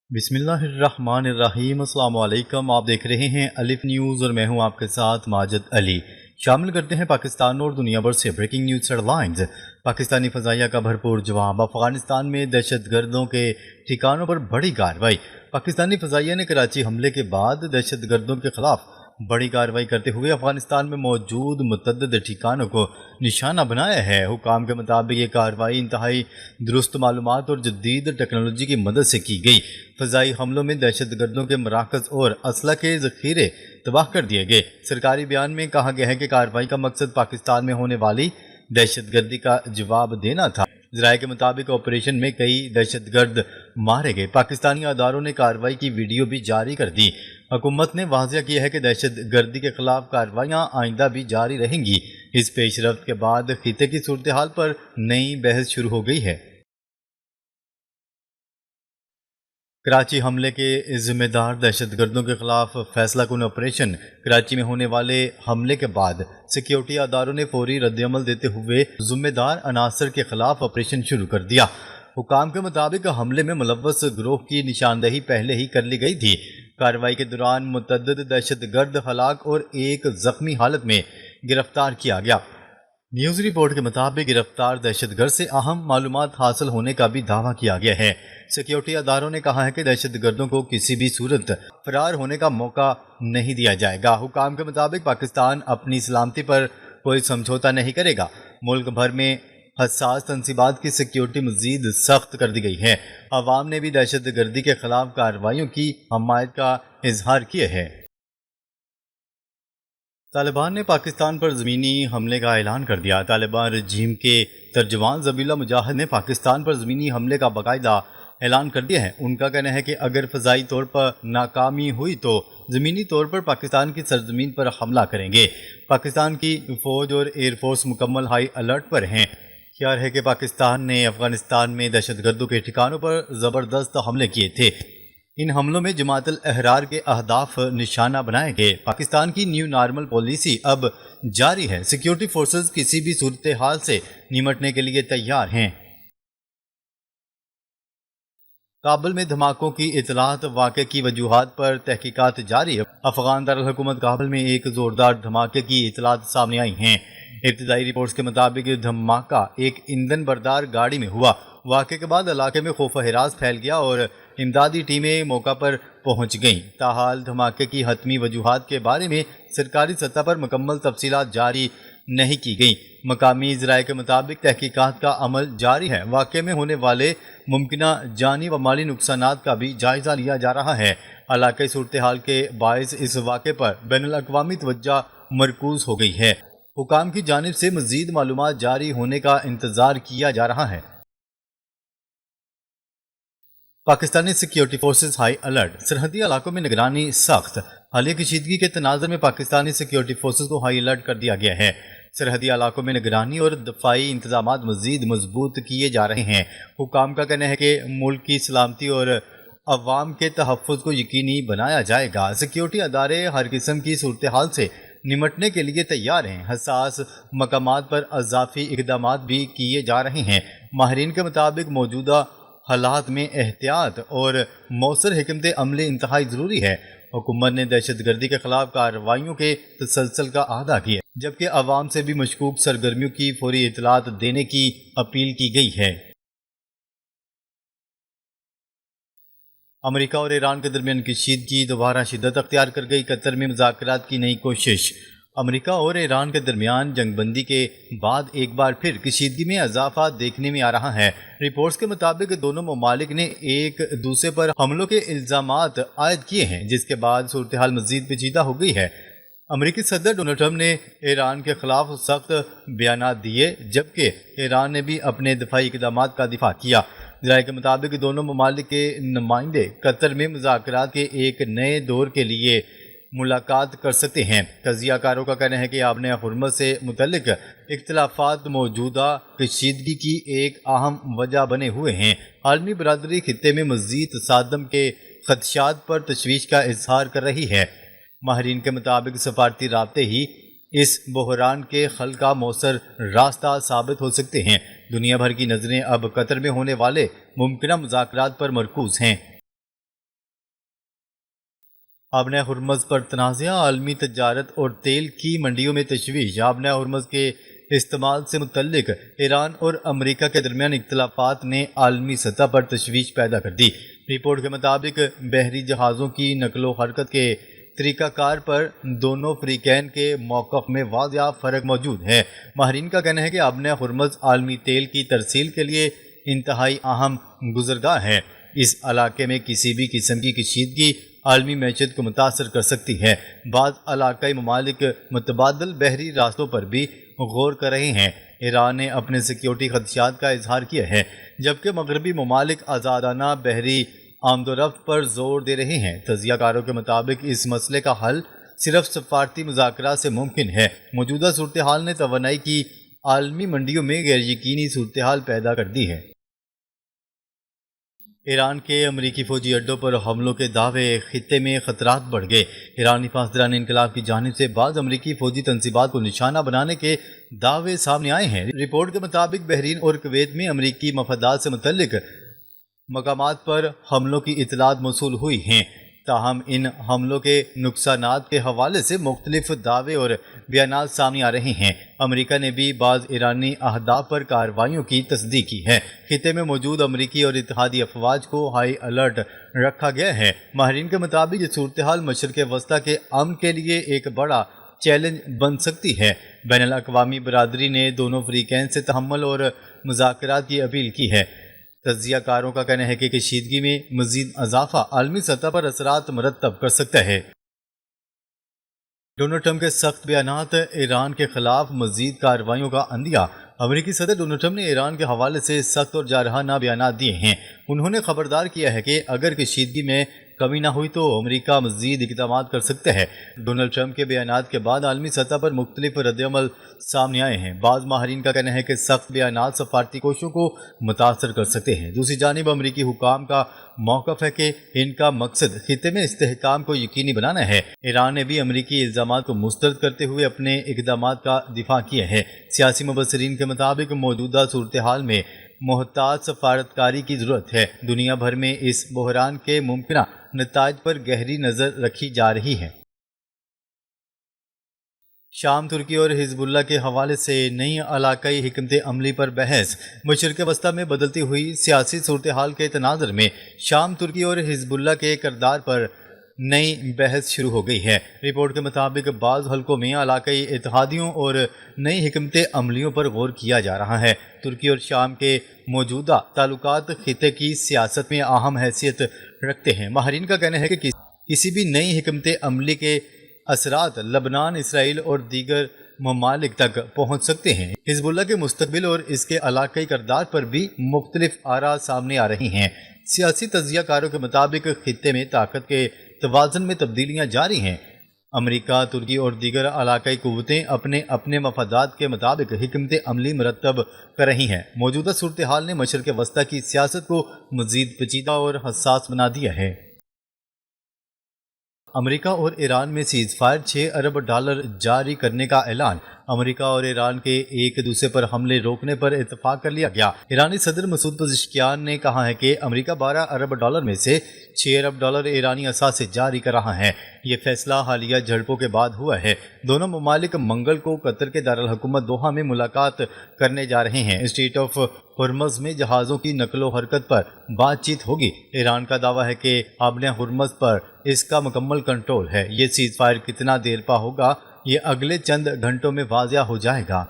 بسم اللہ الرحمن الرحیم۔ السلام علیکم، آپ دیکھ رہے ہیں الف نیوز اور میں ہوں آپ کے ساتھ ماجد علی۔ شامل کرتے ہیں پاکستان اور دنیا بھر سے breaking news headlines. Pakistani فضائیہ کا بھرپور جواب، افغانستان میں دہشت گردوں کے ٹھکانوں پر بڑی کارروائی۔ پاکستانی فضائیہ نے کراچی حملے کے بعد دہشت گردوں کے خلاف بڑی کارروائی کرتے ہوئے افغانستان میں موجود متعدد ٹھکانوں کو نشانہ بنایا ہے۔ حکام کے مطابق یہ کارروائی انتہائی درست معلومات اور جدید ٹیکنالوجی کی مدد سے کی گئی۔ فضائی حملوں میں دہشت گردوں کے مراکز اور اسلحہ کے ذخیرے تباہ کر دیے گئے۔ سرکاری بیان میں کہا گیا ہے کہ کارروائی کا مقصد پاکستان میں ہونے والی دہشت گردی کا جواب دینا تھا۔ ذرائع کے مطابق آپریشن میں کئی دہشت گرد مارے گئے۔ پاکستانی اداروں نے کارروائی کی ویڈیو بھی جاری کر دی۔ حکومت نے واضح کیا ہے کہ دہشت گردی کے خلاف کارروائیاں آئندہ بھی جاری رہیں گی۔ اس پیش رفت کے بعد خطے کی صورتحال پر نئی بحث شروع ہو گئی ہے۔ کراچی حملے کے ذمہ دار دہشت گردوں کے خلاف فیصلہ کن آپریشن۔ کراچی میں ہونے والے حملے کے بعد سیکیورٹی اداروں نے فوری رد عمل دیتے ہوئے ذمہ دار عناصر کے خلاف آپریشن شروع کر دیا۔ حکام کے مطابق حملے میں ملوث گروہ کی نشاندہی پہلے ہی کر لی گئی تھی۔ کارروائی کے دوران متعدد دہشت گرد ہلاک اور ایک زخمی حالت میں گرفتار کیا گیا۔ نیوز رپورٹ کے مطابق گرفتار دہشت گرد سے اہم معلومات حاصل ہونے کا بھی دعویٰ کیا گیا ہے۔ سیکیورٹی اداروں نے کہا ہے کہ دہشت گردوں کو کسی بھی صورت فرار ہونے کا موقع نہیں دیا جائے گا۔ حکام کے مطابق پاکستان اپنی سلامتی پر کوئی سمجھوتہ نہیں کرے گا۔ ملک بھر میں حساس تنصیبات کی سیکیورٹی مزید سخت کر دی گئی ہے۔ عوام نے بھی دہشت گردی کے خلاف کارروائیوں کی حمایت کا اظہار کیا ہے۔ طالبان نے پاکستان پر زمینی حملے کا اعلان کر دیا۔ طالبان رجیم کے ترجمان ذبیح اللہ مجاہد نے پاکستان پر زمینی حملے کا باقاعدہ اعلان کر دیا ہے۔ ان کا کہنا ہے کہ اگر فضائی طور پر ناکامی ہوئی تو زمینی طور پر پاکستان کی سرزمین پر حملہ کریں گے۔ پاکستان کی فوج اور ایئر فورس مکمل ہائی الرٹ پر ہیں۔ خیال ہے کہ پاکستان نے افغانستان میں دہشت گردوں کے ٹھکانوں پر زبردست حملے کیے تھے۔ ان حملوں میں جماعت الاحرار کے اہداف نشانہ بنائے گئے۔ پاکستان کی نیو نارمل پالیسی اب جاری ہے۔ سیکیورٹی فورسز کسی بھی صورتحال سے نمٹنے کے لیے تیار ہیں۔ کابل میں دھماکوں کی اطلاعات، واقعے کی وجوہات پر تحقیقات جاری ہے۔ افغان دارالحکومت کابل میں ایک زوردار دھماکے کی اطلاعات سامنے آئی ہیں۔ ابتدائی رپورٹس کے مطابق دھماکہ ایک ایندھن بردار گاڑی میں ہوا۔ واقعے کے بعد علاقے میں خوف و ہراس پھیل گیا اور امدادی ٹیمیں موقع پر پہنچ گئیں۔ تاحال دھماکے کی حتمی وجوہات کے بارے میں سرکاری سطح پر مکمل تفصیلات جاری نہیں کی گئیں۔ مقامی ذرائع کے مطابق تحقیقات کا عمل جاری ہے۔ واقعے میں ہونے والے ممکنہ جانی و مالی نقصانات کا بھی جائزہ لیا جا رہا ہے۔ علاقائی صورتحال کے باعث اس واقعے پر بین الاقوامی توجہ مرکوز ہو گئی ہے۔ حکام کی جانب سے مزید معلومات جاری ہونے کا انتظار کیا جا رہا ہے۔ Pakistani security forces high alert, سرحدی علاقوں میں نگرانی سخت۔ حالیہ کشیدگی کے تناظر میں پاکستانی سیکیورٹی فورسز کو ہائی الرٹ کر دیا گیا ہے۔ سرحدی علاقوں میں نگرانی اور دفاعی انتظامات مزید مضبوط کیے جا رہے ہیں۔ حکام کا کہنا ہے کہ ملک کی سلامتی اور عوام کے تحفظ کو یقینی بنایا جائے گا۔ سیکیورٹی ادارے ہر قسم کی صورتحال سے نمٹنے کے لیے تیار ہیں۔ حساس مقامات پر اضافی اقدامات بھی کیے جا رہے ہیں۔ ماہرین کے مطابق موجودہ حالات میں احتیاط اور مؤثر حکمت عملی انتہائی ضروری ہے۔ حکومت نے دہشت گردی کے خلاف کارروائیوں کے تسلسل کا اعادہ کیا، جبکہ عوام سے بھی مشکوک سرگرمیوں کی فوری اطلاعات دینے کی اپیل کی گئی ہے۔ امریکہ اور ایران کے درمیان کشیدگی دوبارہ شدت اختیار کر گئی۔ قطر میں مذاکرات کی نئی کوشش۔ امریکہ اور ایران کے درمیان جنگ بندی کے بعد ایک بار پھر کشیدگی میں اضافہ دیکھنے میں آ رہا ہے۔ رپورٹس کے مطابق دونوں ممالک نے ایک دوسرے پر حملوں کے الزامات عائد کیے ہیں، جس کے بعد صورتحال مزید پیچیدہ ہو گئی ہے۔ امریکی صدر ڈونلڈ ٹرمپ نے ایران کے خلاف سخت بیانات دیے، جبکہ ایران نے بھی اپنے دفاعی اقدامات کا دفاع کیا۔ ذرائع کے مطابق دونوں ممالک کے نمائندے قطر میں مذاکرات کے ایک نئے دور کے لیے ملاقات کر سکتے ہیں۔ تجزیہ کاروں کا کہنا ہے کہ آبِ حرمت سے متعلق اختلافات موجودہ کشیدگی کی ایک اہم وجہ بنے ہوئے ہیں۔ عالمی برادری خطے میں مزید تصادم کے خدشات پر تشویش کا اظہار کر رہی ہے۔ ماہرین کے مطابق سفارتی رابطے ہی اس بحران کے حل کا مؤثر راستہ ثابت ہو سکتے ہیں۔ دنیا بھر کی نظریں اب قطر میں ہونے والے ممکنہ مذاکرات پر مرکوز ہیں۔ آبنہ ہرمز پر تنازع، عالمی تجارت اور تیل کی منڈیوں میں تشویش۔ آبنہ ہرمز کے استعمال سے متعلق ایران اور امریکہ کے درمیان اختلافات نے عالمی سطح پر تشویش پیدا کر دی۔ رپورٹ کے مطابق بحری جہازوں کی نقل و حرکت کے طریقہ کار پر دونوں فریقین کے موقف میں واضح فرق موجود ہے۔ ماہرین کا کہنا ہے کہ آبنہ ہرمز عالمی تیل کی ترسیل کے لیے انتہائی اہم گزرگاہ ہے۔ اس علاقے میں کسی بھی قسم کی کشیدگی عالمی معیشت کو متاثر کر سکتی ہے۔ بعض علاقائی ممالک متبادل بحری راستوں پر بھی غور کر رہے ہیں۔ ایران نے اپنے سیکیورٹی خدشات کا اظہار کیا ہے، جبکہ مغربی ممالک آزادانہ بحری آمد و رفت پر زور دے رہے ہیں۔ تجزیہ کاروں کے مطابق اس مسئلے کا حل صرف سفارتی مذاکرات سے ممکن ہے۔ موجودہ صورتحال نے توانائی کی عالمی منڈیوں میں غیر یقینی صورتحال پیدا کر دی ہے۔ ایران کے امریکی فوجی اڈوں پر حملوں کے دعوے، خطے میں خطرات بڑھ گئے۔ ایرانی پاسداران انقلاب کی جانب سے بعض امریکی فوجی تنصیبات کو نشانہ بنانے کے دعوے سامنے آئے ہیں۔ رپورٹ کے مطابق بحرین اور کویت میں امریکی مفادات سے متعلق مقامات پر حملوں کی اطلاعات موصول ہوئی ہیں، تاہم ان حملوں کے نقصانات کے حوالے سے مختلف دعوے اور بیانات سامنے آ رہے ہیں۔ امریکہ نے بھی بعض ایرانی اہداف پر کارروائیوں کی تصدیق کی ہے۔ خطے میں موجود امریکی اور اتحادی افواج کو ہائی الرٹ رکھا گیا ہے۔ ماہرین کے مطابق یہ صورتحال مشرق وسطیٰ کے امن کے لیے ایک بڑا چیلنج بن سکتی ہے۔ بین الاقوامی برادری نے دونوں فریقین سے تحمل اور مذاکرات کی اپیل کی ہے۔ تجزیہ کاروں کا کہنا ہے کہ کشیدگی میں مزید اضافہ عالمی سطح پر اثرات مرتب کر سکتا ہے۔ ڈونلڈ ٹرمپ کے سخت بیانات، ایران کے خلاف مزید کارروائیوں کا عندیہ۔ امریکی صدر ڈونلڈ ٹرمپ نے ایران کے حوالے سے سخت اور جارحانہ بیانات دیے ہیں۔ انہوں نے خبردار کیا ہے کہ اگر کشیدگی میں کمی نہ ہوئی تو امریکہ مزید اقدامات کر سکتا ہے۔ ڈونلڈ ٹرمپ کے بیانات کے بعد عالمی سطح پر مختلف رد عمل سامنے آئے ہیں۔ بعض ماہرین کا کہنا ہے کہ سخت بیانات سفارتی کوششوں کو متاثر کر سکتے ہیں۔ دوسری جانب امریکی حکام کا موقف ہے کہ ان کا مقصد خطے میں استحکام کو یقینی بنانا ہے۔ ایران نے بھی امریکی الزامات کو مسترد کرتے ہوئے اپنے اقدامات کا دفاع کیا ہے۔ سیاسی مبصرین کے مطابق موجودہ صورتحال میں محتاط سفارتکاری کی ضرورت ہے۔ دنیا بھر میں اس بحران کے ممکنہ نتائج پر گہری نظر رکھی جا رہی ہے۔ شام، ترکی اور حزب اللہ کے حوالے سے نئی علاقائی حکمت عملی پر بحث۔ مشرق وسطیٰ میں بدلتی ہوئی سیاسی صورتحال کے تناظر میں شام، ترکی اور حزب اللہ کے کردار پر نئی بحث شروع ہو گئی ہے۔ رپورٹ کے مطابق بعض حلقوں میں علاقائی اتحادیوں اور نئی حکمت عملیوں پر غور کیا جا رہا ہے۔ ترکی اور شام کے موجودہ تعلقات خطے کی سیاست میں اہم حیثیت رکھتے ہیں۔ ماہرین کا کہنا ہے کہ کسی بھی نئی حکمت عملی کے اثرات لبنان، اسرائیل اور دیگر ممالک تک پہنچ سکتے ہیں۔ حزب اللہ کے مستقبل اور اس کے علاقائی کردار پر بھی مختلف آراء سامنے آ رہی ہیں۔ سیاسی تجزیہ کاروں کے مطابق خطے میں طاقت کے توازن میں تبدیلیاں جاری ہیں۔ امریکہ، ترکی اور دیگر علاقائی قوتیں اپنے اپنے مفادات کے مطابق حکمت عملی مرتب کر رہی ہیں۔ موجودہ صورتحال نے مشرق وسطیٰ کی سیاست کو مزید پیچیدہ اور حساس بنا دیا ہے۔ امریکہ اور ایران میں سیز فائر، $6 ارب جاری کرنے کا اعلان۔ امریکہ اور ایران کے ایک دوسرے پر حملے روکنے پر اتفاق کر لیا گیا۔ ایرانی صدر مسعود پزشکیان نے کہا ہے کہ امریکہ $12 ارب میں سے $6 ارب ایرانی اثاثے جاری کر رہا ہے۔ یہ فیصلہ حالیہ جھڑپوں کے بعد ہوا ہے۔ دونوں ممالک منگل کو قطر کے دارالحکومت دوحہ میں ملاقات کرنے جا رہے ہیں۔ اسٹریٹ آف ہرمز میں جہازوں کی نقل و حرکت پر بات چیت ہوگی۔ ایران کا دعویٰ ہے کہ آبنہ ہرمز پر اس کا مکمل کنٹرول ہے۔ یہ سیز فائر کتنا دیر پا ہوگا یہ اگلے چند گھنٹوں میں واضح ہو جائے گا۔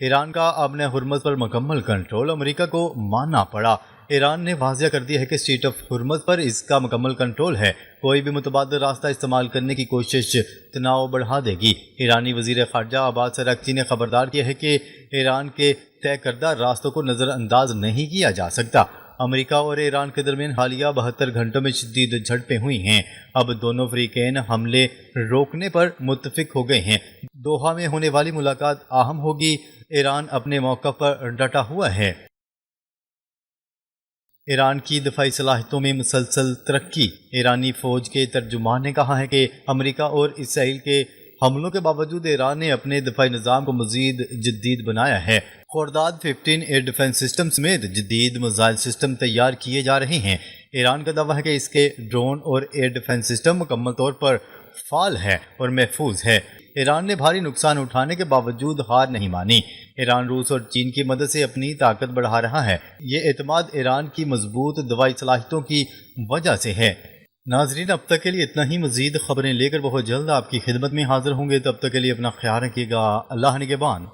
ایران کا آبنہ ہرمز پر مکمل کنٹرول امریکہ کو ماننا پڑا۔ ایران نے واضح کر دیا ہے کہ اسٹریٹ آف ہرمز پر اس کا مکمل کنٹرول ہے۔ کوئی بھی متبادل راستہ استعمال کرنے کی کوشش تناؤ بڑھا دے گی۔ ایرانی وزیر خارجہ عباس اراغچی نے خبردار کیا ہے کہ ایران کے طے کردہ راستوں کو نظر انداز نہیں کیا جا سکتا۔ امریکہ اور ایران کے درمیان حالیہ 72 گھنٹوں میں شدید جھڑپیں ہوئی ہیں۔ اب دونوں فریقین حملے روکنے پر متفق ہو گئے ہیں۔ دوحہ میں ہونے والی ملاقات اہم ہوگی۔ ایران اپنے موقف پر ڈٹا ہوا ہے۔ ایران کی دفاعی صلاحیتوں میں مسلسل ترقی۔ ایرانی فوج کے ترجمان نے کہا ہے کہ امریکہ اور اسرائیل کے حملوں کے باوجود ایران نے اپنے دفاعی نظام کو مزید جدید بنایا ہے۔ خورداد 15 ایئر ڈیفنس سسٹم سمیت جدید میزائل سسٹم تیار کیے جا رہے ہیں۔ ایران کا دعویٰ ہے کہ اس کے ڈرون اور ایئر ڈیفنس سسٹم مکمل طور پر فعال ہے اور محفوظ ہے۔ ایران نے بھاری نقصان اٹھانے کے باوجود ہار نہیں مانی۔ ایران روس اور چین کی مدد سے اپنی طاقت بڑھا رہا ہے۔ یہ اعتماد ایران کی مضبوط دفاعی صلاحیتوں کی وجہ سے ہے۔ ناظرین، اب تک کے لیے اتنا ہی۔ مزید خبریں لے کر بہت جلد آپ کی خدمت میں حاضر ہوں گے۔ تب تک کے لیے اپنا خیال رکھیے گا۔ اللہ نگہبان۔